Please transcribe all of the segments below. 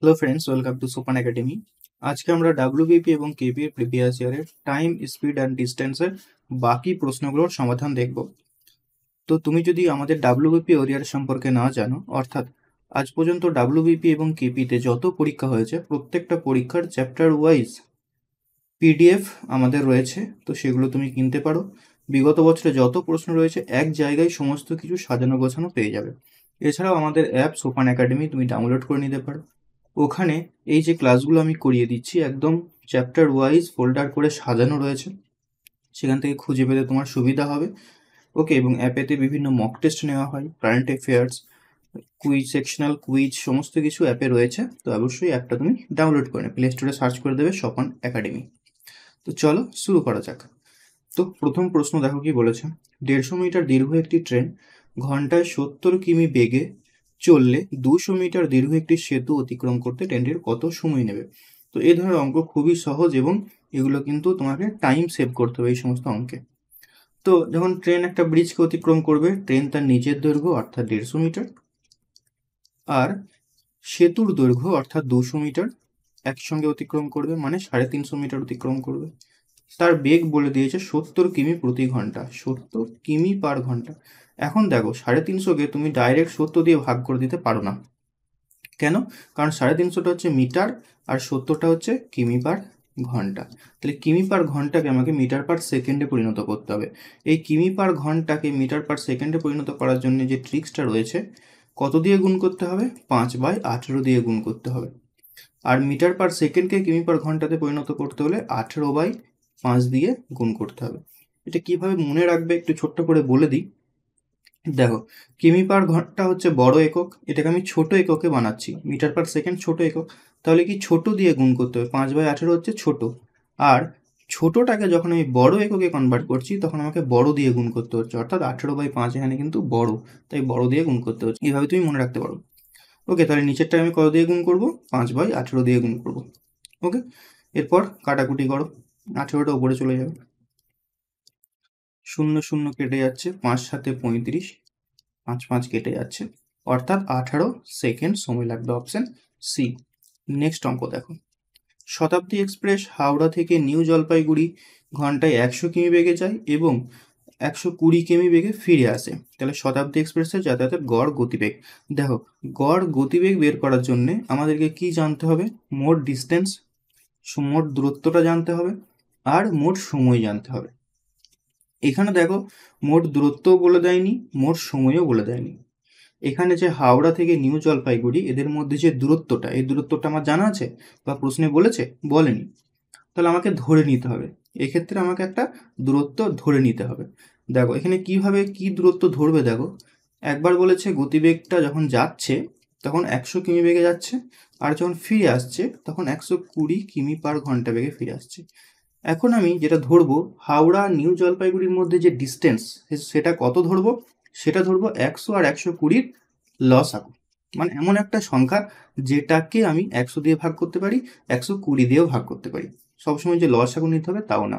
Hello friends, welcome to সোপান academy. আজকে আমরা ডাব্লিউবিপি এবং কেপি এর প্রিভিয়াস ইয়ারের টাইম, স্পিড অ্যান্ড ডিস্টেন্সের বাকি প্রশ্নগুলোর সমাধান দেখব। তো তুমি যদি আমাদের ডাব্লিউবিপি ওরিয়ার সম্পর্কে না জানো, অর্থাৎ আজ পর্যন্ত ডাব্লিউবিপি এবং কেপিতে যত পরীক্ষা হয়েছে প্রত্যেকটা পরীক্ষার চ্যাপ্টার ওয়াইজ পিডিএফ আমাদের রয়েছে, তো সেগুলো তুমি কিনতে পারো। বিগত বছরে যত প্রশ্ন রয়েছে এক জায়গায় সমস্ত কিছু সাজানো গোছানো পেয়ে যাবে। এছাড়াও আমাদের অ্যাপ সোপান একাডেমি তুমি ডাউনলোড করে নিতে পারো। ওখানে এই যে ক্লাসগুলো আমি করিয়ে দিচ্ছি একদম চ্যাপ্টার ওয়াইজ ফোল্ডার করে সাজানো রয়েছে, সেখান থেকে খুঁজে পেতে তোমার সুবিধা হবে। ওকে, এবং অ্যাপেতে বিভিন্ন মক টেস্ট নেওয়া হয়, current affairs, quiz, sectional quiz, সমস্ত কিছু অ্যাপে রয়েছে। তো অবশ্যই অ্যাপটা তুমি ডাউনলোড করে প্লে স্টোরে সার্চ করে দেবে সোপান একাডেমি। তো চলো শুরু করা যাক। তো প্রথম প্রশ্ন দেখো কি বলেছে। 150 মিটার দীর্ঘ একটি ট্রেন ঘন্টায় 70 কিমি বেগে চললে 200 মিটার দীর্ঘ একটি সেতু অতিক্রম করতে ট্রেনটির কত সময় নেবে? তো এই ধরনের অঙ্ক খুবই সহজ এবং এগুলো কিন্তু তোমাকে টাইম সেভ করতে হবে এই সমস্ত অঙ্কে। তো যখন ট্রেন একটা ব্রিজকে অতিক্রম করবে, ট্রেন তার নিজের দৈর্ঘ্য অর্থাৎ 150 মিটার আর সেতুর দৈর্ঘ্য অর্থাৎ 200 মিটার একসঙ্গে অতিক্রম করবে, মানে 350 মিটার অতিক্রম করবে। তার বেগ বলে দিয়েছে 70 কিমি প্রতি ঘন্টা, 70 কিমি পার ঘন্টা। এখন দেখো 350কে তুমি ডাইরেক্ট 70 দিয়ে ভাগ করে দিতে পারো না। কেন? কারণ 350টা হচ্ছে মিটার আর 70টা হচ্ছে কিমি পার ঘন্টা। তাহলে কিমি পার ঘন্টাকে আমাকে মিটার পার সেকেন্ডে পরিণত করতে হবে। এই কিমি পার ঘন্টাকে মিটার পার সেকেন্ডে পরিণত করার জন্য যে ট্রিক্সটা রয়েছে, কত দিয়ে গুণ করতে হবে? 5/18 দিয়ে গুণ করতে হবে। আর মিটার পার সেকেন্ডকে কিমি পার ঘন্টাতে পরিণত করতে হলে 18/5 দিয়ে গুণ করতে হবে। এটা কিভাবে মনে রাখবে একটু ছোট্ট করে বলে দিই। দেখো, কিমি পার ঘন্টা হচ্ছে বড় একক, এটাকে আমি ছোট এককে বানাচ্ছি। মিটার পার সেকেন্ড ছোট একক, তাহলে কি ছোট দিয়ে গুণ করতে হবে। 5/18 হচ্ছে ছোট, আর ছোটটাকে যখন আমি বড় এককে কনভার্ট করছি তখন আমাকে বড় দিয়ে গুণ করতে হচ্ছে, অর্থাৎ 18/5 এখানে কিন্তু বড়, তাই বড় দিয়ে গুণ করতে হচ্ছে। এইভাবে তুমি মনে রাখতে পারো। ওকে, তাহলে নিচেরটা আমি কত দিয়ে গুণ করবো? 5/18 দিয়ে গুণ করবো। ওকে, এরপর কাটাকুটি করো, 18টা উপরে চলে যাবে, 0 0 কেটে যাচ্ছে, 5 7 35, 5 5 কেটে যাচ্ছে, অর্থাৎ 18 সেকেন্ড সময় লাগবে, অপশন সি। নেক্সট অঙ্ক দেখো। শতাব্দী এক্সপ্রেস হাওড়া থেকে নিউ জলপাইগুড়ি ঘন্টায় 100 কিমি বেগে যায় এবং 120 কিমি বেগে ফিরে আসে। তাহলে শতাব্দী এক্সপ্রেসের যাতায়াতের গড় গতিবেগ। দেখো, গড় গতিবেগ বের করার জন্য আমাদেরকে কি জানতে হবে? মোট ডিস্টেন্স, মোট দূরত্বটা জানতে হবে, আর মোট সময় জানতে হবে। এখানে দেখো, মোট দূরত্বও বলে দেয়নি, মোট সময়ও বলে দেয়নি। এখানে যে হাওড়া থেকে নিউ জলপাইগুড়ি এদের মধ্যে যে দূরত্বটা, এই দূরত্বটা আমার জানা আছে বা প্রশ্নে বলেছে? বলেনি। তাহলে আমাকে ধরে নিতে হবে, এক্ষেত্রে আমাকে একটা দূরত্ব ধরে নিতে হবে। দেখো এখানে কিভাবে কি দূরত্ব ধরবে, দেখো একবার বলেছে গতিবেগটা যখন যাচ্ছে তখন 100 কিমি বেগে যাচ্ছে, আর যখন ফিরে আসছে তখন 120 কিমি পার ঘন্টা বেগে ফিরে আসছে। এখন আমি যেটা ধরবো, হাওড়া নিউ জলপাইগুড়ির মধ্যে যে ডিস্টেন্স, সেটা কত ধরবো? সেটা ধরবো 100 আর 120 লসাগু, মানে এমন একটা সংখ্যা যেটাকে আমি 100 দিয়ে ভাগ করতে পারি, 120 দিয়েও ভাগ করতে পারি। সবসময় যে লসাগু নিতে হবে তাও না।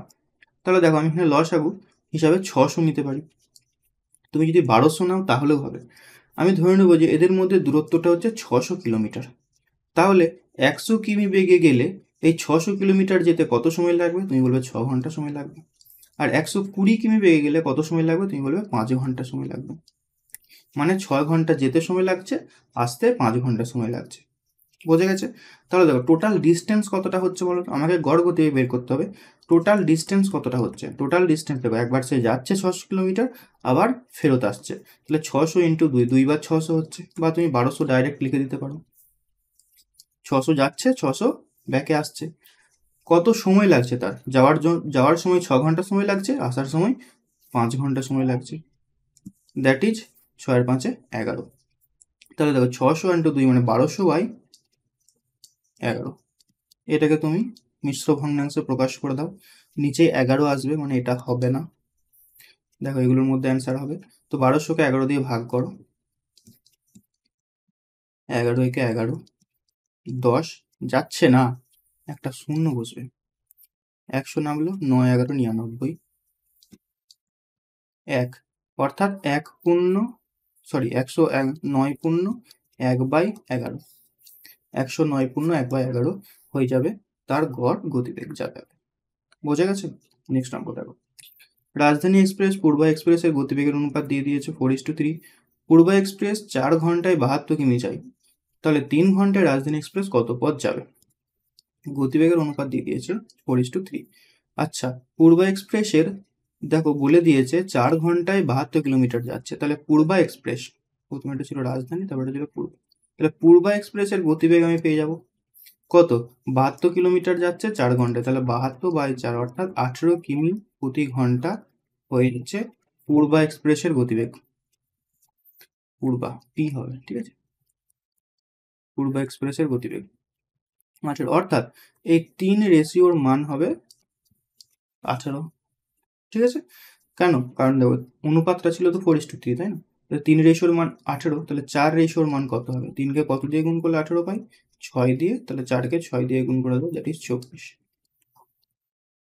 তাহলে দেখো আমি এখানে লসাগু হিসাবে 600 নিতে পারি, তুমি যদি 1200 নাও তাহলেও হবে। আমি ধরে নেবো যে এদের মধ্যে দূরত্বটা হচ্ছে 600 কিলোমিটার। তাহলে 100 কিমি বেগে গেলে এই 600 কিলোমিটার যেতে কত সময় লাগবে? তুমি বলবে 6 ঘন্টা সময় লাগবে। আর 120 কিমি বেগে গেলে কত সময় লাগবে? তুমি বলবে 5 ঘন্টা সময় লাগবে। মানে 6 ঘন্টা যেতে সময় লাগছে, আসতে 5 ঘন্টা সময় লাগছে। বোঝা গেছে? তাহলে দেখো টোটাল ডিস্টেন্স কতটা হচ্ছে বলো তো, আমাকে গড় গতিবেগ বের করতে হবে। টোটাল ডিস্টেন্স কতটা হচ্ছে? টোটাল ডিস্টেন্স দেখো, একবার সে যাচ্ছে 600 কিলোমিটার, আবার ফেরত আসছে, তাহলে 600 ইন্টু 2, 2 বার 600 হচ্ছে, বা তুমি 1200 ডাইরেক্ট লিখে দিতে পারো। 600 যাচ্ছে, 600 ব্যাকে আসছে। কত সময় লাগছে তার? যাওয়ার সময় 6 ঘন্টা সময় লাগছে, আসার সময় 5 ঘন্টা সময় লাগছে। দ্যাট ইজ 6 আর 5 11। তাহলে দেখো 600 ইন্টু 2 মানে 1200/11। এটাকে তুমি মিশ্র ভগ্নাংশে প্রকাশ করে দাও, নিচে 11 আসবে, মানে এটা হবে না। দেখো এগুলোর মধ্যে অ্যান্সার হবে। তো 1200কে 11 দিয়ে ভাগ করো, 11 একে 11, 10 যাচ্ছে না, একটা শূন্য বসবে, 100 নামলো, 9 11 99, 1, অর্থাৎ 1 পূর্ণ 109 পূর্ণ 1/11। 109.1/11 হয়ে যাবে তার গড় গতিবেগ যাবে। বোঝা গেছে? নেক্সট অঙ্ক দেখো। রাজধানী এক্সপ্রেস পূর্বা এক্সপ্রেসের গতিবেগের অনুপাত দিয়ে দিয়েছে 4:3। পূর্বা এক্সপ্রেস 4 ঘন্টায় 72 কিমি যায়, তাহলে 3 ঘন্টায় রাজধানী এক্সপ্রেস কত পথ যাবে? গতিবেগের অনুপাত দিয়ে দিয়েছে 4:3। আচ্ছা, পূর্বা এক্সপ্রেসের দেখো বলে দিয়েছে 4 ঘন্টায় 72 কিলোমিটার যাচ্ছে, তাহলে পূর্বা এক্সপ্রেস, প্রথমে এটা ছিল রাজধানী, তারপর এটা ছিল পূর্ব, তাহলে পূর্বা এক্সপ্রেসের গতিবেগ আমি পেয়ে যাব কত? 72 কিলোমিটার যাচ্ছে 4 ঘন্টায়, তাহলে 72/4 অর্থাৎ 18 কিমি প্রতি ঘন্টা হয়ে যাচ্ছে পূর্বা এক্সপ্রেসের গতিবেগ। পূর্বা পি হবে, ঠিক আছে, পূর্বা এক্সপ্রেসের গতিবেগ 18, অর্থাৎ এই 3 রেশিওর মান হবে 18। ঠিক আছে, কেন? কারণ দেখো অনুপাতটা ছিল তো 4:3, তাই না? 3 রেশিওর মান 18, তাহলে 4 রেশিওর মান কত হবে? 3কে কত দিয়ে গুণ করলে 18 পাই? 6 দিয়ে, তাহলে 4কে 6 দিয়ে গুণ করে দেবো, দ্যাট ইজ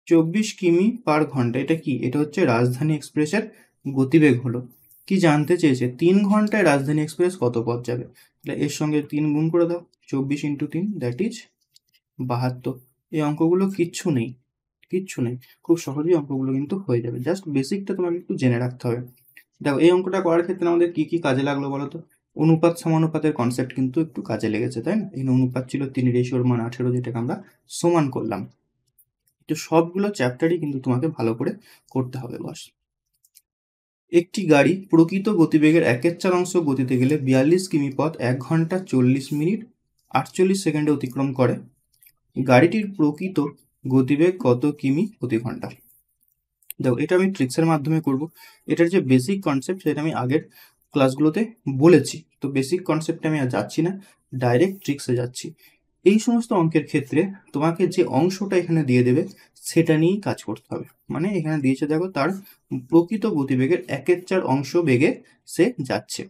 24 কিমি পার ঘন্টা। এটা কি? এটা হচ্ছে রাজধানী এক্সপ্রেসের গতিবেগ হলো। কি জানতে চেয়েছে? 3 ঘন্টায় রাজধানী এক্সপ্রেস কত পথ যাবে, তাহলে এর সঙ্গে 3 গুণ করে দাও, 24 × 3 দ্যাট ইজ 72। এই অঙ্কগুলো কিচ্ছু নেই, খুব সহজেই অঙ্কগুলো কিন্তু হয়ে যাবে, জাস্ট বেসিকটা তোমাকে একটু জেনে রাখতে হবে। দেখো এই অঙ্কটা করার ক্ষেত্রে আমাদের কি কি কাজে লাগলো বলো তো? অনুপাত সমানুপাতের কনসেপ্ট কিন্তু একটু কাজে লেগেছে, তাই না? এই অনুপাত ছিল 3 রেশিওর মান 18, যেটাকে আমরা সমান করলাম। তো সবগুলো চ্যাপ্টারই কিন্তু তোমাকে ভালো করে করতে হবে বস। একটি গাড়ি প্রকৃত গতিবেগের 1/4 গতিতে গেলে 42 কিমি পথ 1 ঘন্টা 40 মিনিট 48 সেকেন্ডে অতিক্রম করে। গাড়িটির প্রকৃত গতিবেগ কত কিমি প্রতি ঘন্টা? দেখো এটা আমি ট্রিক্সের মাধ্যমে করব। এটার যে বেসিক কনসেপ্ট সেটা আমি আগের ক্লাসগুলোতে বলেছি, তো বেসিক কনসেপ্টে আমি আর যাচ্ছি না, ডাইরেক্ট ট্রিক্সে যাচ্ছি। এই সমস্ত অঙ্কের ক্ষেত্রে তোমাকে যে অংশটা এখানে দিয়ে দেবে সেটা নিয়েই কাজ করতে হবে। মানে এখানে দিয়েছে দেখো তার প্রকৃত গতিবেগের 1/4 অংশ বেগে সে যাচ্ছে।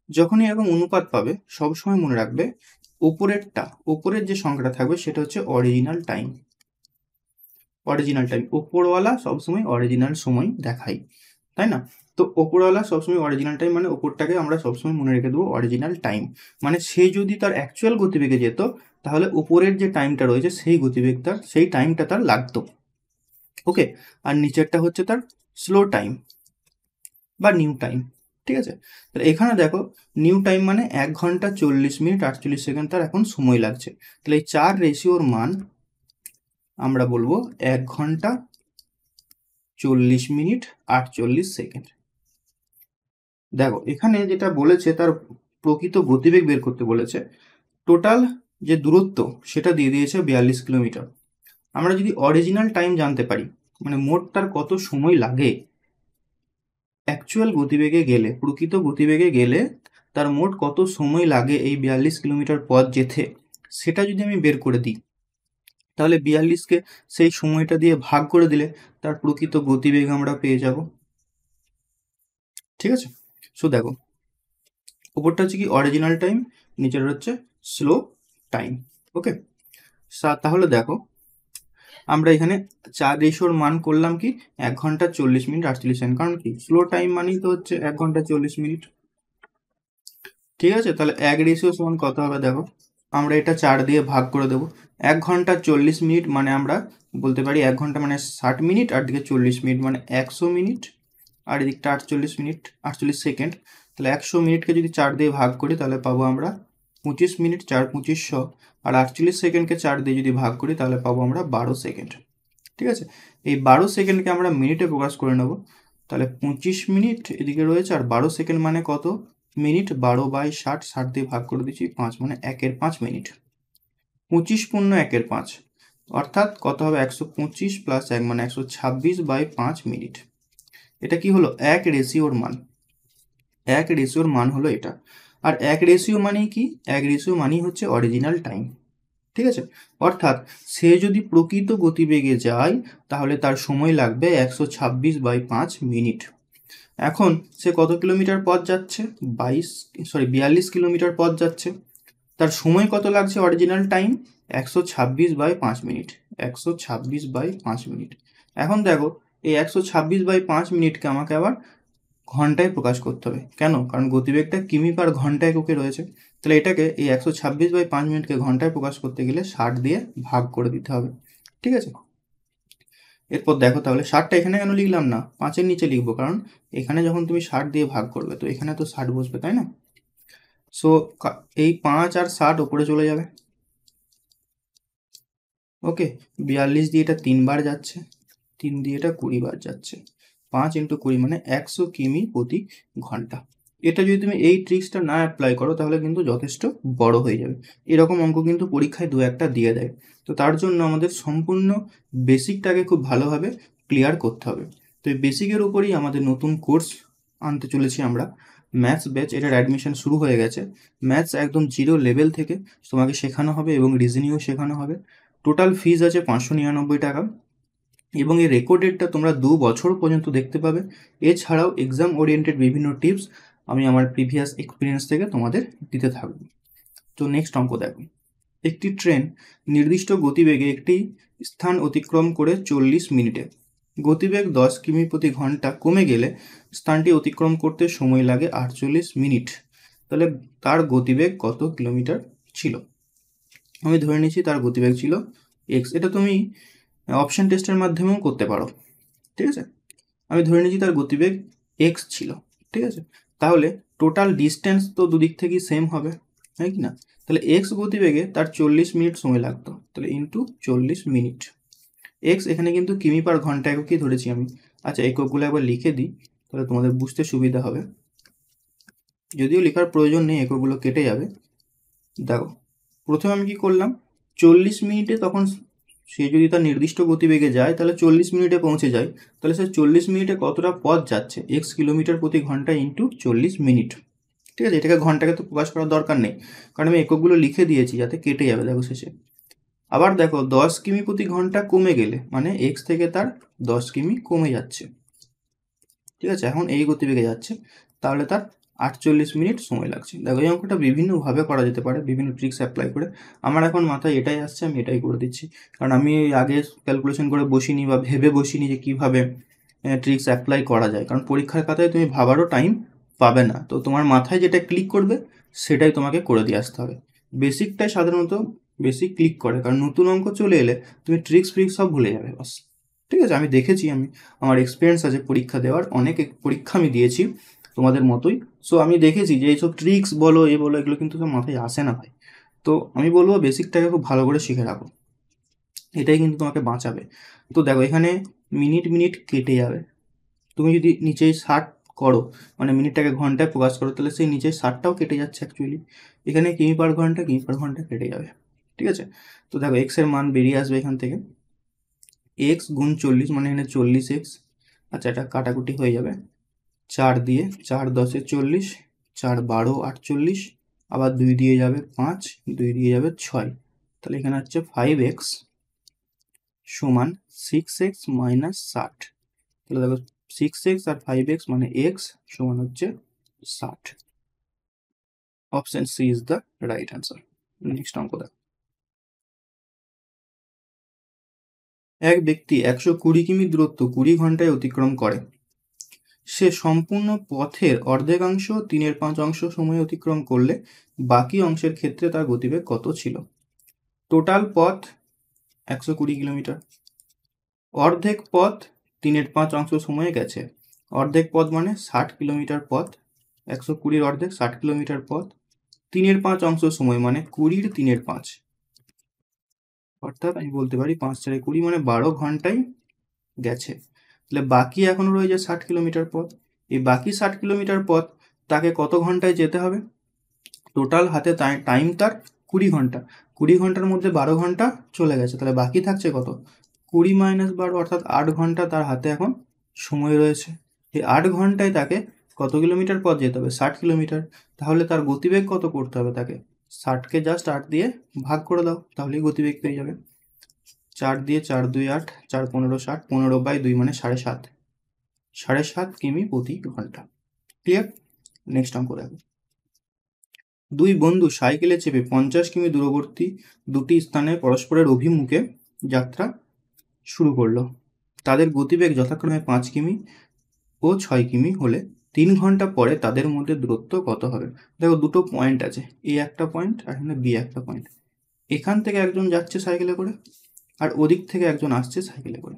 যখনই এরকম অনুপাত পাবে সবসময় মনে রাখবে ওপরের যে সংখ্যাটা থাকবে সেটা হচ্ছে অরিজিনাল টাইম। ওপরওয়ালা সবসময় অরিজিনাল সময় দেখায়, তাই না? তো ওপরওয়ালা সবসময় অরিজিনাল টাইম, মানে ওপরটাকে আমরা সবসময় মনে রেখে দেবো অরিজিনাল টাইম। মানে সে যদি তার অ্যাকচুয়াল গতিবেগে যেত তাহলে উপরের যে টাইমটা রয়েছে সেই টাইমটা তার লাগতো, ওকে। আর নিচেরটা হচ্ছে তার স্লো টাইম বা নিউ টাইম, ঠিক আছে? তাহলে এখানে দেখো নিউ টাইম মানে 1 ঘন্টা 40 মিনিট 48 সেকেন্ড তার এখন সময় লাগছে। তাহলে এই 4 রেশিওর মান আমরা বলবো 1 ঘন্টা 40 মিনিট 48 সেকেন্ড। দেখো এখানে যেটা বলেছে তার প্রকৃত গতিবেগ বের করতে বলেছে। টোটাল যে দূরত্ব সেটা দিয়ে দিয়েছে 42 কিলোমিটার। আমরা যদি অরিজিনাল টাইম জানতে পারি, মানে মোট তার কত সময় লাগে অ্যাকচুয়াল গতিবেগে গেলে, প্রকৃত গতিবেগে গেলে তার মোট কত সময় লাগে এই 42 কিলোমিটার পথ যেতে, সেটা যদি আমি বের করে দিই তাহলে 42কে সেই সময়টা দিয়ে ভাগ করে দিলে তার প্রকৃত গতিবেগ আমরা পেয়ে যাব। ঠিক আছে, সো দেখো উপরটা হচ্ছে কি অরিজিনাল টাইম, নিচের হচ্ছে স্লো টাইম, ওকে। তাহলে দেখো আমরা এখানে 4 রেশিওর মান করলাম কি 1 ঘন্টা 40 মিনিট 48 সেকেন্ড, কারণ কি স্লো টাইম মানেই তো হচ্ছে 1 ঘন্টা 40 মিনিট। ঠিক আছে, তাহলে 1 রেশিও সমান কত হবে? দেখো আমরা এটা 4 দিয়ে ভাগ করে দেবো। 1 ঘন্টা 40 মিনিট মানে আমরা বলতে পারি 1 ঘন্টা মানে 60 মিনিট, আর দিকে 40 মিনিট মানে 100 মিনিট, আর এদিকটা 48 মিনিট 48 সেকেন্ড। তাহলে 100 মিনিটকে যদি 4 দিয়ে ভাগ করি তাহলে পাবো আমরা 25 মিনিট, 4 2500, আর 48 সেকেন্ডকে 4 দিয়ে যদি ভাগ করি তাহলে পাবো আমরা 12 সেকেন্ড। ঠিক আছে, এই 12 সেকেন্ডকে আমরা মিনিটে প্রকাশ করে নেব। তাহলে 25 মিনিট এদিকে রয়েছে, আর 12 সেকেন্ড মানে কত মিনিট? 12/60, 60 দিয়ে ভাগ করে দিচ্ছি 5, মানে 1/5 মিনিট। 25 পূর্ণ 1/5 অর্থাৎ কত হবে? 125 প্লাস 1 মানে 126/5 মিনিট। এটা কি হলো? 1 রেশিওর মান। 1 রেশিওর মান হলো এটা। আর 1 রেশিও মানেই কি? 1 রেশিও মানেই হচ্ছে অরিজিনাল টাইম। ঠিক আছে, অর্থাৎ সে যদি প্রকৃত গতিবেগে যায় তাহলে তার সময় লাগবে 126/5 মিনিট। এখন সে কত কিলোমিটার পথ যাচ্ছে? 42 কিলোমিটার পথ যাচ্ছে। তার সময় কত লাগছে অরিজিনাল টাইম? 126/5 মিনিট। 126/5 মিনিট। এখন দেখো এই 126/5 মিনিটকে আমাকে আবার ঘন্টায় প্রকাশ করতে হবে। কেন? কারণ গতিবেগটা কিমি পার ঘন্টা এককে রয়েছে। তাহলে এটাকে এই 126/5 মিনিটকে ঘন্টায় প্রকাশ করতে গেলে 60 দিয়ে ভাগ করে দিতে হবে। ঠিক আছে, এরপর দেখো তাহলে 60টা এখানে কেন লিখলাম না, 5-এর নিচে লিখবো, কারণ এখানে যখন তুমি 60 দিয়ে ভাগ করবে তো এখানে তো 60 বসবে, তাই না? সো এই 5 আর 60 ওপরে চলে যাবে। ওকে, 42 দিয়ে এটা 3 বার যাচ্ছে, 3 দিয়ে এটা 20 বার যাচ্ছে, 5 × 20 মানে 100 কিমি প্রতি ঘন্টা। এটা যদি তুমি এই ট্রিক্সটা না অ্যাপ্লাই করো তাহলে কিন্তু যথেষ্ট বড় হয়ে যাবে। এরকম অঙ্ক কিন্তু পরীক্ষায় 2-1টা দিয়ে দেয়। তো তার জন্য আমাদের সম্পূর্ণ বেসিকটাকে খুব ভালোভাবে ক্লিয়ার করতে হবে। তো এই বেসিকের উপরেই আমাদের নতুন কোর্স আনতে চলেছি আমরা, ম্যাথস ব্যাচ। এটার অ্যাডমিশন শুরু হয়ে গেছে। ম্যাথস একদম 0 লেভেল থেকে তোমাকে শেখানো হবে এবং রিজনিংও শেখানো হবে। টোটাল ফিজ আছে 599 টাকা এবং এই রেকর্ডেডটা তোমরা 2 বছর পর্যন্ত দেখতে পাবে। এছাড়াও এক্সাম ওরিয়েন্টেড বিভিন্ন টিপস আমি আমার প্রিভিয়াস এক্সপিরিয়েন্স থেকে তোমাদের দিতে থাকবো। তো নেক্সট অঙ্ক দেখো, একটি ট্রেন নির্দিষ্ট গতিবেগে একটি স্থান অতিক্রম করে 40 মিনিটে, গতিবেগ 10 কিমি প্রতি ঘন্টা কমে গেলে স্থানটি অতিক্রম করতে সময় লাগে 48 মিনিট। তাহলে তার গতিবেগ কত কিলোমিটার ছিল? আমি ধরে নিচ্ছি তার গতিবেগ ছিল এক্স। এটা তুমি অপশন টেস্টের মাধ্যমেও করতে পারো। ঠিক আছে, আমি ধরে নিচ্ছি তার গতিবেগ এক্স ছিল। ঠিক আছে, তাহলে টোটাল ডিস্টেন্স তো দুদিক থেকেই সেম হবে, তাই কি না? তাহলে এক্স গতিবেগে তার 40 মিনিট সময় লাগতো, তাহলে ইন্টু 40 মিনিট। এক্স এখানে কিন্তু কিমি পার ঘন্টা এককই ধরেছি আমি। আচ্ছা, এককগুলো একবার লিখে দিই তাহলে তোমাদের বুঝতে সুবিধা হবে, যদিও লেখার প্রয়োজন নেই, এককগুলো কেটে যাবে। দেখো, প্রথমে আমি কি করলাম, 40 মিনিটে তখন সে যদি তার নির্দিষ্ট গতিবেগে যায় তাহলে 40 মিনিটে পৌঁছে যায়, তাহলে সে 40 মিনিটে কতটা পথ যাচ্ছে, এক্স কিলোমিটার প্রতি ঘন্টা ইন্টু 40 মিনিট। ঠিক আছে, এটাকে ঘন্টাকে তো প্রকাশ করার দরকার নেই, কারণ আমি এককগুলো লিখে দিয়েছি যাতে কেটে যাবে। দেখো শেষে আবার দেখো 10 কিমি প্রতি ঘন্টা কমে গেলে মানে এক্স থেকে তার 10 কিমি কমে যাচ্ছে। ঠিক আছে, এখন এই গতিবেগে যাচ্ছে, তাহলে তার 48 মিনিট সময় লাগছে। দেখো এই অঙ্কটা বিভিন্নভাবে করা যেতে পারে, বিভিন্ন ট্রিক্স অ্যাপ্লাই করে। আমার এখন মাথায় এটাই আসছে, আমি এটাই করে দিচ্ছি, কারণ আমি আগে ক্যালকুলেশন করে বসিনি বা ভেবে বসিনি যে কীভাবে ট্রিক্স অ্যাপ্লাই করা যায়, কারণ পরীক্ষার খাতায় তুমি ভাবারও টাইম পাবে না। তো তোমার মাথায় যেটা ক্লিক করবে সেটাই তোমাকে করে দিয়ে আসতে হবে। বেসিকটাই সাধারণত বেশি ক্লিক করে, কারণ নতুন অঙ্ক চলে এলে তুমি ট্রিক্স ফ্রিক্স সব ভুলে যাবে বাস। ঠিক আছে, আমি দেখেছি, আমার এক্সপিরিয়েন্স আছে পরীক্ষা দেওয়ার, অনেক পরীক্ষা আমি দিয়েছি তোমাদের মতোই। সো আমি দেখেছি যে এইসব ট্রিক্স বলো এ বলো এগুলো কিন্তু সব মাথায় আসে না ভাই। তো আমি বলবো বেসিকটাকে খুব ভালো করে শিখে রাখো, এটাই কিন্তু তোমাকে বাঁচাবে। তো দেখো এখানে মিনিট মিনিট কেটে যাবে, তুমি যদি নিচেই 60 করো মানে মিনিটটাকে ঘন্টায় প্রকাশ করো তাহলে সেই নিচে 60টাও কেটে যাচ্ছে অ্যাকচুয়ালি। এখানে কিমি পার ঘন্টা কেটে যাবে। ঠিক আছে, তো দেখো এক্সের মান বেরিয়ে আসবে এখান থেকে, এক্স গুণ 40 মানে এখানে 40x। আচ্ছা, এটা কাটাকুটি হয়ে যাবে, 4 দিয়ে 4 10 40, 4 12 48, আবার 2 দিয়ে যাবে 5, 2 দিয়ে যাবে 6, তাহলে এখানে হচ্ছে 5x সমান 6x মাইনাস 60। তাহলে দেখো 6x আর 5x মানে x সমান হচ্ছে 60। Option C is the right answer. Next অঙ্ক দেখো, এক ব্যক্তি 120 কিমি দূরত্ব 20 ঘন্টায় অতিক্রম করে। সে সম্পূর্ণ পথের অর্ধেকাংশ 3/5 সময়ে অতিক্রম করলে বাকি অংশের ক্ষেত্রে তার গতিবেগ কত ছিল? টোটাল পথ 120 কিলোমিটার, অর্ধেক পথ 3/5 সময়ে গেছে। অর্ধেক পথ মানে 60 কিলোমিটার পথ, 120 অর্ধেক 60 কিলোমিটার পথ, 3/5 সময় মানে 20 3/5, অর্থাৎ আমি বলতে পারি 5 4 20 মানে 12 ঘন্টায় গেছে। তাহলে বাকি এখনো রয়েছে 60 কিলোমিটার পথ। এই বাকি 60 কিলোমিটার পথ তাকে কত ঘন্টায় যেতে হবে? টোটাল হাতে টাইম তার 20 ঘন্টা, 20 ঘন্টার মধ্যে 12 ঘন্টা চলে গেছে, তাহলে বাকি থাকছে কত? 20 - 12 অর্থাৎ 8 ঘন্টা তার হাতে এখন সময় রয়েছে। এই 8 ঘন্টায় তাকে কত কিলোমিটার পথ যেতে হবে? 60 কিলোমিটার। তাহলে তার গতিবেগ কত করতে হবে তাকে? 60কে জাস্ট 8 দিয়ে ভাগ করে দাও, তাহলেই গতিবেগ পেয়ে যাবে। 4 দিয়ে 4 2 8, 4 15 60, 15/2 মানে 7.5, 7.5 কিমি প্রতি ঘন্টা। ক্লিয়ার? নেক্সট অঙ্ক দেখো, দুই বন্ধু সাইকেলে চেপে 50 কিমি দূরবর্তী দুটি স্থানে পরস্পরের অভিমুখে যাত্রা শুরু করলো। তাদের গতিবেগ যথাক্রমে 5 কিমি ও 6 কিমি হলে 3 ঘন্টা পরে তাদের মধ্যে দূরত্ব কত হবে? দেখো দুটো পয়েন্ট আছে, এ একটা পয়েন্ট আর এখানে বি একটা পয়েন্ট। এখান থেকে একজন যাচ্ছে সাইকেলে করে আর ওদিক থেকে একজন আসছে সাইকেলে করে।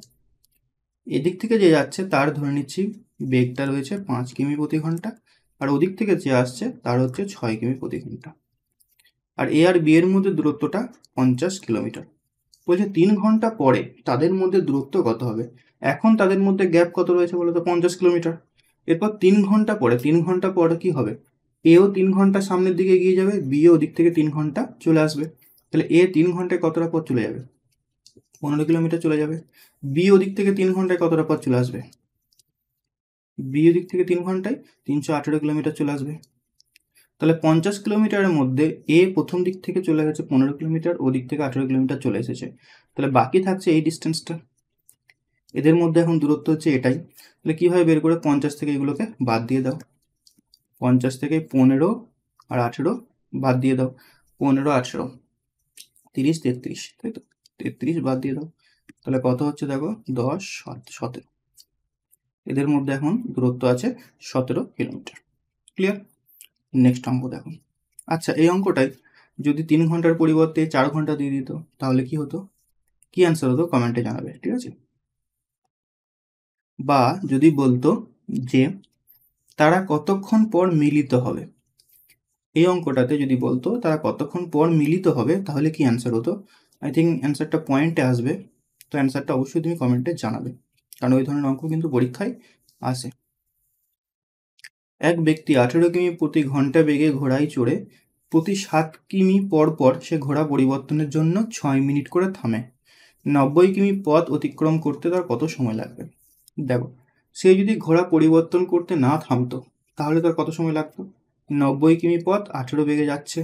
এদিক থেকে যে যাচ্ছে তার ধরে নিচ্ছি বেগটা রয়েছে 5 কিমি প্রতি ঘন্টা, আর ওদিক থেকে যে আসছে তার হচ্ছে 6 কিমি প্রতি ঘন্টা। আর এ আর বি এর মধ্যে দূরত্বটা 50 কিলোমিটার। বলছে 3 ঘন্টা পরে তাদের মধ্যে দূরত্ব কত হবে? এখন তাদের মধ্যে গ্যাপ কত রয়েছে বলো তো? 50 কিলোমিটার। এরপর 3 ঘন্টা পরে, 3 ঘন্টা পরে কি হবে? এও 3 ঘন্টা সামনের দিকে এগিয়ে যাবে, বি ও দিক থেকে 3 ঘন্টা চলে আসবে। তাহলে এ 3 ঘন্টায় কতটা পথ চলে যাবে? 15 কিলোমিটার চলে যাবে। বি ওদিক থেকে 3 ঘন্টায় কতটা পথ চলে আসবে? বি ওদিক থেকে 3 ঘন্টায় 318 কিলোমিটার চলে আসবে। তাহলে 50 কিলোমিটারের মধ্যে এ প্রথম দিক থেকে চলে গেছে 15 কিলোমিটার, ওদিক থেকে 18 কিলোমিটার চলে এসেছে। তাহলে বাকি থাকছে এই ডিস্টেন্সটা। এদের মধ্যে এখন দূরত্ব হচ্ছে এটাই। তাহলে কীভাবে বের করে? 50 থেকে এগুলোকে বাদ দিয়ে দাও। 50 থেকে 15 আর 18 বাদ দিয়ে দাও। 15, 18, 30, 33, তাই তো? 33 বাদ দিয়ে দাও। তাহলে কত হচ্ছে দেখো? 10, 17। এদের মধ্যে এখন দূরত্ব আছে 17 কিলোমিটার। ক্লিয়ার? নেক্সট অঙ্ক দেখো। আচ্ছা, এই অঙ্কটাই যদি 3 ঘন্টার পরিবর্তে 4 ঘন্টা দিয়ে দিত তাহলে কি হতো? কি অ্যান্সার হতো কমেন্টে জানাবে, ঠিক আছে? বা যদি বলতো যে তারা কতক্ষণ পর মিলিত হবে, এই অঙ্কটাতে যদি বলতো তারা কতক্ষণ পর মিলিত হবে তাহলে কি অ্যান্সার হতো? আই থিঙ্ক অ্যান্সারটা পয়েন্টে আসবে। তো অ্যান্সারটা অবশ্যই তুমি কমেন্টে জানাবে, কারণ ওই ধরনের অঙ্ক কিন্তু পরীক্ষায় আসে। এক ব্যক্তি 18 কিমি প্রতি ঘন্টা বেগে ঘোড়ায় চড়ে প্রতি 7 কিমি পর পর সে ঘোড়া পরিবর্তনের জন্য 6 মিনিট করে থামে। 90 কিমি পথ অতিক্রম করতে তার কত সময় লাগবে? দেখো, সে যদি ঘোড়া পরিবর্তন করতে না থামতো তাহলে তার কত সময় লাগতো? 90 কিমি পথ 18 বেগে যাচ্ছে,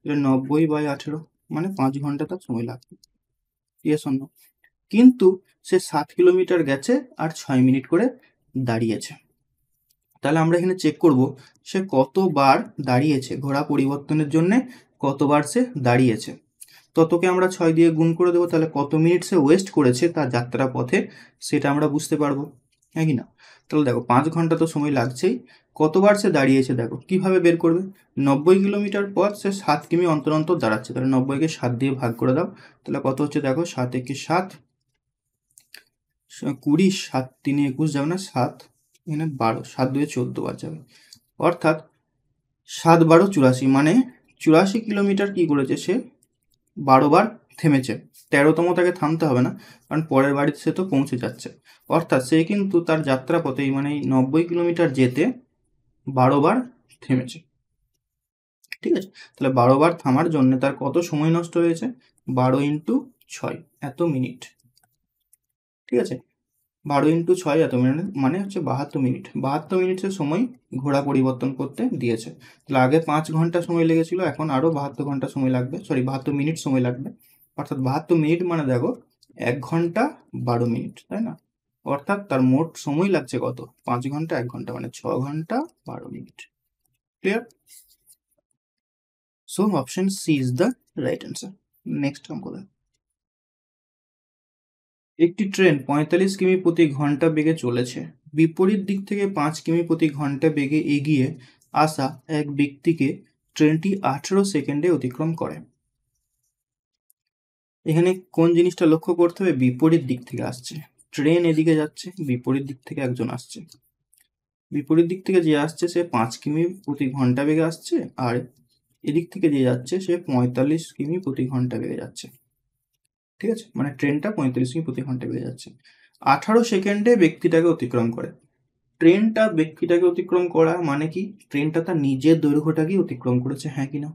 এটা 90/18 মানে 5 ঘন্টা তার সময় লাগবে। Yes or no? কিন্তু সে 7 কিলোমিটার গেছে আর 6 মিনিট করে দাঁড়িয়েছে। তাহলে আমরা এখানে চেক করব সে কতবার দাঁড়িয়েছে, ঘোড়া পরিবর্তনের জন্য কতবার সে দাঁড়িয়েছে। ততকে আমরা 6 দিয়ে গুণ করে দেবো, তাহলে কত মিনিট সে ওয়েস্ট করেছে তার যাত্রা পথে সেটা আমরা বুঝতে পারবো, হ্যাঁ কি না? তাহলে দেখো 5 ঘন্টা তো সময় লাগছেই। কতবার সে দাঁড়িয়েছে দেখো কিভাবে বের করবে? 90 কিলোমিটার পথ সে 7 কিমি অন্তর অন্তর দাঁড়াচ্ছে, তাহলে 90কে 7 দিয়ে ভাগ করে দাও। তাহলে কত হচ্ছে দেখো? 7 একে 7, 20, 7 3 21 যাবে না, 7 এখানে 12, 7 2 14 বার যাবে। অর্থাৎ 7 12 84, মানে 84 কিলোমিটার কি করেছে সে? 12 বার থেমেছে। 13তম তাকে থামতে হবে না, কারণ পরের বাড়িতে সে তো পৌঁছে যাচ্ছে। অর্থাৎ সে কিন্তু তার যাত্রা পথেই মানে 90 কিলোমিটার যেতে 12 বার থেমেছে, ঠিক আছে? তাহলে 12 বার থামার জন্য তার কত সময় নষ্ট হয়েছে? 12 × 6 এত মিনিট, ঠিক আছে? 12 × 6 এত মিনিট মানে হচ্ছে 72 মিনিট। 72 মিনিটের সময় ঘোড়া পরিবর্তন করতে দিয়েছে। তাহলে আগে 5 ঘন্টা সময় লেগেছিল, এখন আরও 72 ঘন্টা সময় লাগবে, 72 মিনিট সময় লাগবে। অর্থাৎ 72 মিনিট মানে দেখো 1 ঘন্টা 12 মিনিট, তাই না? অর্থাৎ তার মোট সময় লাগছে কত? 5 ঘন্টা 1 ঘন্টা মানে 6 ঘন্টা 12 মিনিট। Clear? So option C is the right answer. Next অঙ্ক দেখো। একটি ট্রেন 45 কিমি প্রতি ঘন্টা বেগে চলেছে। বিপরীত দিক থেকে 5 কিমি প্রতি ঘন্টা বেগে এগিয়ে আসা এক ব্যক্তিকে ট্রেনটি 18 সেকেন্ডে অতিক্রম করে। এখানে কোন জিনিসটা লক্ষ্য করতে হবে? বিপরীত দিক থেকে আসছে, ট্রেন এদিকে যাচ্ছে, বিপরীত দিক থেকে একজন আসছে। বিপরীত দিক থেকে যে আসছে সে 5 কিমি প্রতি ঘন্টা বেগে আসছে, আর এদিক থেকে যে যাচ্ছে সে 45 কিমি প্রতি ঘন্টা বেগে যাচ্ছে, ঠিক আছে? মানে ট্রেনটা 45 কিমি প্রতি ঘন্টা বেগে যাচ্ছে, 18 সেকেন্ডে ব্যক্তিটাকে অতিক্রম করে। ট্রেনটা ব্যক্তিটাকে অতিক্রম করা মানে কি? ট্রেনটা তার নিজের দৈর্ঘ্যটাকেই অতিক্রম করেছে, হ্যাঁ কি না?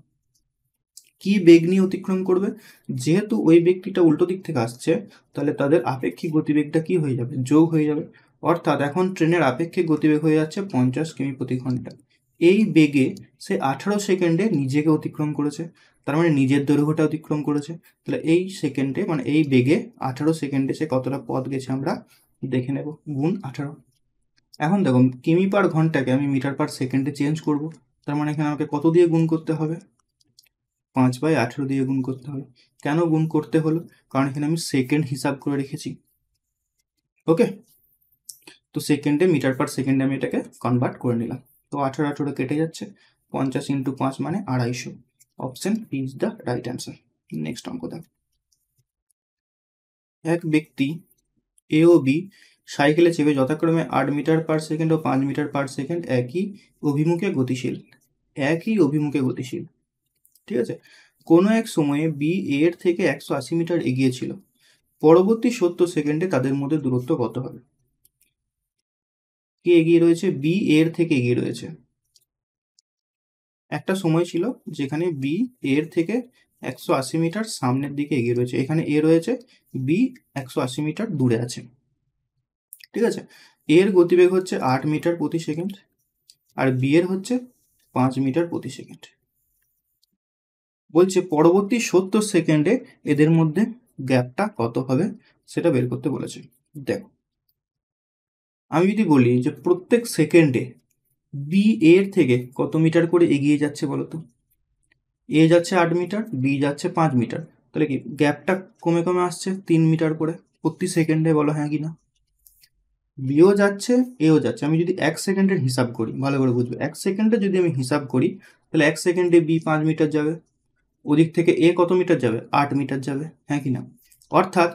কি বেগ নিয়ে অতিক্রম করবে? যেহেতু ওই ব্যক্তিটা উল্টো দিক থেকে আসছে, তাহলে তাদের আপেক্ষিক গতিবেগটা কি হয়ে যাবে? যোগ হয়ে যাবে। অর্থাৎ এখন ট্রেনের আপেক্ষিক গতিবেগ হয়ে যাচ্ছে 50 কিমি প্রতি ঘন্টা। এই বেগে সে 18 সেকেন্ডে নিজেকে অতিক্রম করেছে, তার মানে নিজের দৈর্ঘ্যটা অতিক্রম করেছে। তাহলে এই সেকেন্ডে মানে এই বেগে 18 সেকেন্ডে সে কতটা পথ গেছে আমরা দেখে নেব, গুণ 18। এখন দেখো কিমি পার ঘন্টাকে আমি মিটার পার সেকেন্ডে চেঞ্জ করব, তার মানে এখানে আমাকে কত দিয়ে গুণ করতে হবে? 5/18 দিয়ে গুণ করতে হবে। কেন গুণ করতে হলো? কারণ এখানে আমি সেকেন্ড হিসাব করে রেখেছি, ওকে? তো সেকেন্ডে মিটার পার সেকেন্ডে আমি এটাকে কনভার্ট করে নিলাম। তো 18 কেটে যাচ্ছে, 50 × 5 মানে 250। Option B is the right answer. Next অঙ্ক দেখো। এক ব্যক্তি এ ও বি সাইকেলে চেপে যথাক্রমে 8 মিটার পার সেকেন্ড ও 5 মিটার পার সেকেন্ড একই অভিমুখে গতিশীল। ঠিক আছে। কোনো এক সময়ে বি এর থেকে 180 মিটার এগিয়ে ছিল। পরবর্তী 70 সেকেন্ডে তাদের মধ্যে দূরত্ব কত হবে? কে এগিয়ে রয়েছে? বি এর থেকে এগিয়ে রয়েছে। একটা সময় ছিল যেখানে বি এর থেকে 180 মিটার সামনের দিকে এগিয়ে রয়েছে। এখানে এ রয়েছে, বি 180 মিটার দূরে আছে। ঠিক আছে। এর গতিবেগ হচ্ছে 8 মিটার প্রতি সেকেন্ড, আর বি এর হচ্ছে 5 মিটার প্রতি সেকেন্ড। বলছে পরবর্তী 70 সেকেন্ডে এদের মধ্যে গ্যাপটা কত হবে সেটা বের করতে বলেছে। দেখো, আমি যদি বলি যে প্রত্যেক সেকেন্ডে বি এর থেকে কত মিটার করে এগিয়ে যাচ্ছে বলো তো? এ যাচ্ছে 8 মিটার, বি যাচ্ছে 5 মিটার, তাহলে কি গ্যাপটা কমে কমে আসছে 3 মিটার করে প্রতি সেকেন্ডে? বলো হ্যাঁ কি না? বিও যাচ্ছে, এও যাচ্ছে। আমি যদি 1 সেকেন্ডের হিসাব করি, ভালো করে বুঝবে, 1 সেকেন্ডে যদি আমি হিসাব করি তাহলে 1 সেকেন্ডে বি 5 মিটার যাবে, ওদিক থেকে এ কত মিটার যাবে? 8 মিটার যাবে, হ্যাঁ কি না? অর্থাৎ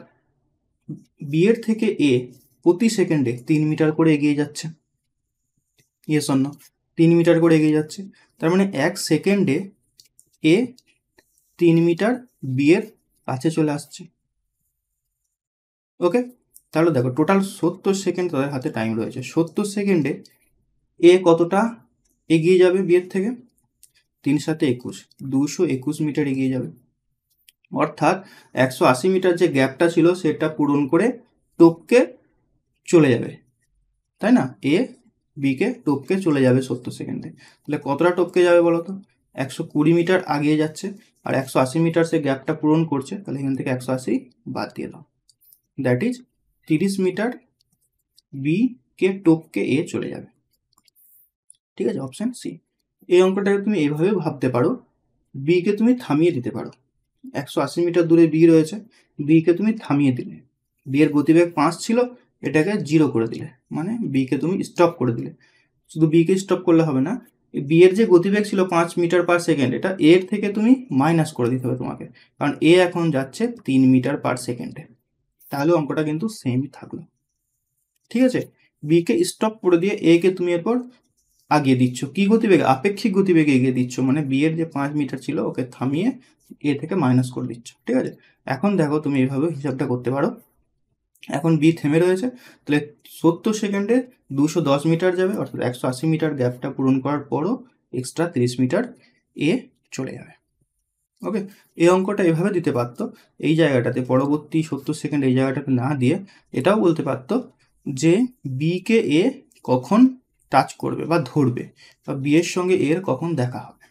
বি এর থেকে এ প্রতি সেকেন্ডে 3 মিটার করে এগিয়ে যাচ্ছে। Yes or no? 3 মিটার করে এগিয়ে যাচ্ছে। তার মানে 1 সেকেন্ডে এ 3 মিটার বি এর কাছে চলে আসছে। ওকে, তাহলে দেখো টোটাল 70 সেকেন্ড তাদের হাতে টাইম রয়েছে। 70 সেকেন্ডে এ কতটা এগিয়ে যাবে বি এর থেকে? 3 × 7 = 21, 221 মিটার এগিয়ে যাবে। অর্থাৎ 180 মিটার যে গ্যাপটা ছিল সেটা পূরণ করে টপকে চলে যাবে, তাই না? এ বিকে টপকে চলে যাবে 70 সেকেন্ডে। তাহলে কতটা টপকে যাবে বলো তো? 120 মিটার আগিয়ে যাচ্ছে, আর 180 মিটার সে গ্যাপটা পূরণ করছে, তাহলে এখান থেকে 180 বাদ দিয়ে দাও। দ্যাট ইজ 30 মিটার বি কে টপকে এ চলে যাবে। ঠিক আছে, অপশন সি। এই অঙ্কটাকে তুমি এইভাবে ভাবতে পারো, বি কে তুমি থামিয়ে দিতে পারো। 180 মিটার দূরে বি রয়েছে, বি কে তুমি থামিয়ে দিলে। বি এর গতিবেগ 5 ছিল, এটাকে 0 করে দিলে, মানে বি কে তুমি স্টপ করে দিলে। শুধু বি কে স্টপ করলে হবে না, বি এর যে গতিবেগ ছিল 5 মিটার পার সেকেন্ড, এটা এর থেকে তুমি মাইনাস করে দিতে হবে তোমাকে, কারণ এ এখন যাচ্ছে 3 মিটার পার সেকেন্ডে। তাহলে অঙ্কটা কিন্তু সেমই থাকলো। ঠিক আছে, বি কে স্টপ করে দিয়ে এ কে তুমি এরপর আগিয়ে দিচ্ছ, কি গতিবেগে? আপেক্ষিক গতিবেগে এগিয়ে দিচ্ছ, মানে বি এর যে 5 মিটার ছিল ওকে থামিয়ে এ থেকে মাইনাস করে দিচ্ছ। ঠিক আছে, এখন দেখো তুমি এইভাবে হিসাবটা করতে পারো। এখন বি থেমে রয়েছে, তাহলে 70 সেকেন্ডে 210 মিটার যাবে, অর্থাৎ 180 মিটার গ্যাপটা পূরণ করার পরও এক্সট্রা 30 মিটার এ চলে যাবে। ওকে, এই অঙ্কটা এভাবে দিতে পারতো, এই জায়গাটাতে পরবর্তী 70 সেকেন্ড এই জায়গাটাতে না দিয়ে এটাও বলতে পারতো যে বি কে এ কখন টাচ করবে বা ধরবে, বা বি এর সঙ্গে এর কখন দেখা হবে।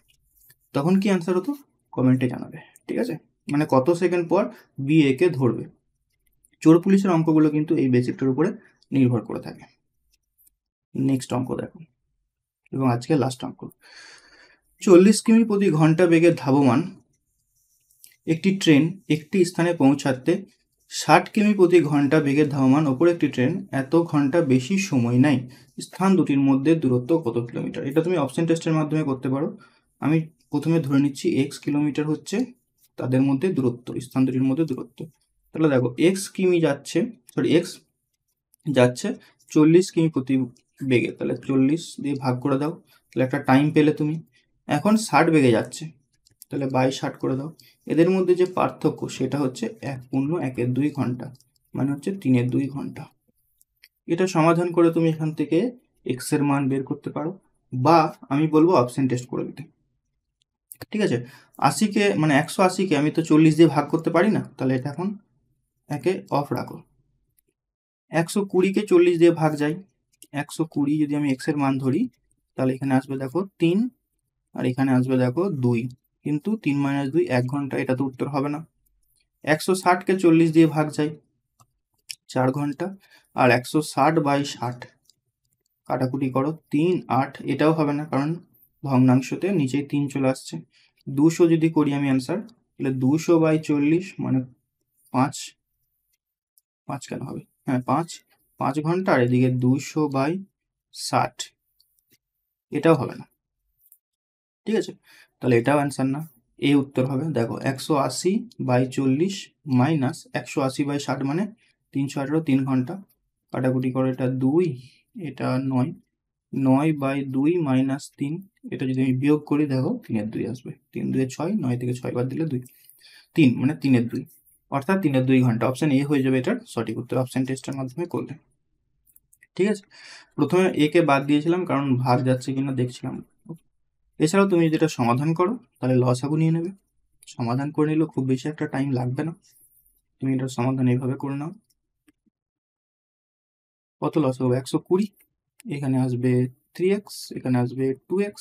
তখন কি অ্যান্সার হতো কমেন্টে জানাবে। ঠিক আছে, মানে কত সেকেন্ড পর বি এ কে ধরবে। চোর পুলিশের অঙ্কগুলো কিন্তু এই বেসিকটার উপরে নির্ভর করে থাকে। নেক্সট অঙ্ক দেখো, এবং আজকে লাস্ট অঙ্ক। 40 কিমি প্রতি ঘন্টা বেগে ধাবমান একটি ট্রেন একটি স্থানে পৌঁছাতে 60 কিমি প্রতি ঘন্টা বেগে ধাবমান অপর একটি ট্রেন এত ঘন্টা বেশি সময় নেয়। স্থান দুটির মধ্যে দূরত্ব কত কিলোমিটার? এটা তুমি অপশন টেস্টের মাধ্যমে করতে পারো। আমি প্রথমে ধরে নিচ্ছি এক্স কিলোমিটার হচ্ছে তাদের মধ্যে দূরত্ব, স্থান দুটির মধ্যে দূরত্ব। তাহলে দেখো এক্স যাচ্ছে 40 কিমি প্রতি বেগে, তাহলে 40 দিয়ে ভাগ করে দাও, তাহলে একটা টাইম পেলে তুমি। এখন 60 বেগে যাচ্ছে, তাহলে 60 করে দাও। এদের মধ্যে যে পার্থক্য সেটা হচ্ছে 1.1 ঘন্টা, মানে হচ্ছে 3 ঘন্টা। এটা সমাধান করে তুমি এখান থেকে এক্স এর মান বের করতে পারো, বা আমি বলবো অপশন টেস্ট করে দিতে। ঠিক আছে, 80কে মানে 180কে আমি তো 40 দিয়ে ভাগ করতে পারি না, তাহলে এটা এখন একে অফ রাখো। 120কে 40 দিয়ে ভাগ যায়, 120 যদি আমি এক্স এর মান ধরি, তাহলে এখানে আসবে দেখো 3, আর এখানে আসবে দেখো 2, কিন্তু 3 - 2 1 ঘন্টা, এটা তো উত্তর হবে না। 160কে 40 দিয়ে ভাগ যায়, 4 ঘন্টা, আর 160/60 কাটাকুটি করো, 3 8, এটাও হবে না, কারণ ভগ্নাংশতে নিচেই 3 চলে আসছে। 200 যদি করি আমি অ্যান্সার, তাহলে 200/40 মানে 5 কেন হবে, হ্যাঁ 5, 5 ঘন্টা, আর এদিকে 200/60, এটাও হবে না। ঠিক আছে, তাহলে এটাও অ্যান্সার না। এই উত্তর হবে, দেখো 180/40 মাইনাস 180/60 মানে 318, 3 ঘন্টা, কাটাকুটি করে এটা 2, এটা 9, 9/2 মাইনাস 3, এটা যদি আমি বিয়োগ করি দেখো 3-এর 2 আসবে, 3 2 6, 9 থেকে 6 বাদ দিলে 2, 3 মানে 3-এর 2, অর্থাৎ 3-এর 2 ঘন্টা। অপশন এ হয়ে যাবে এটার সঠিক উত্তর, অপশন টেস্টের মাধ্যমে করলে। ঠিক আছে, প্রথমে এ কে বাদ দিয়েছিলাম কারণ ভাগ যাচ্ছে কিনা দেখছিলাম। এছাড়াও তুমি যদি এটা সমাধান করো তাহলে লসাগু নিয়ে নেবে, সমাধান করে নিলেও খুব বেশি একটা টাইম লাগবে না। তুমি এটার সমাধান এইভাবে করে নাও, কত লসাগু? 120, এখানে আসবে 3x, এখানে আসবে 2x,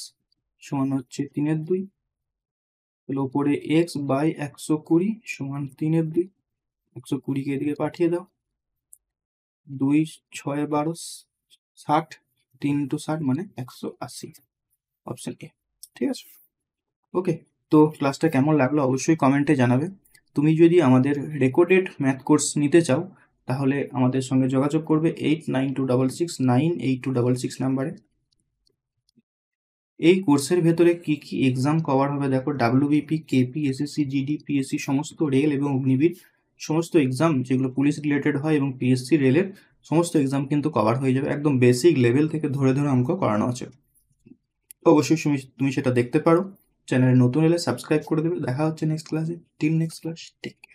সমান হচ্ছে 3-এর 2, তাহলে ওপরে x/120 সমান 3-এর 2, 120কে এদিকে পাঠিয়ে দাও, 2 6 12 60, 3 × 60 মানে 180, অপশন এ। ঠিক আছে, ওকে। তো ক্লাসটা কেমন লাগলো অবশ্যই কমেন্টে জানাবে। তুমি যদি আমাদের রেকর্ডেড ম্যাথ কোর্স নিতে চাও তাহলে আমাদের সঙ্গে যোগাযোগ করবে 8926698266 নাম্বারে। এই কোর্সের ভেতরে কি কি এক্সাম কভার হবে দেখো, WBP, KP, SSC, GD, PSC, সমস্ত রেল এবং অগ্নিবীর সমস্ত এক্সাম যেগুলো পুলিশ রিলেটেড হয় এবং পিএসসি রেলের সমস্ত এক্সাম কিন্তু কভার হয়ে যাবে, একদম বেসিক লেভেল থেকে ধরে ধরে অঙ্ক করানো আছে। অবশ্যই তুমি সেটা দেখতে পারো। চ্যানেলে নতুন এলে সাবস্ক্রাইব করে দেবে। দেখা হচ্ছে নেক্সট ক্লাসে। Till next class, take care.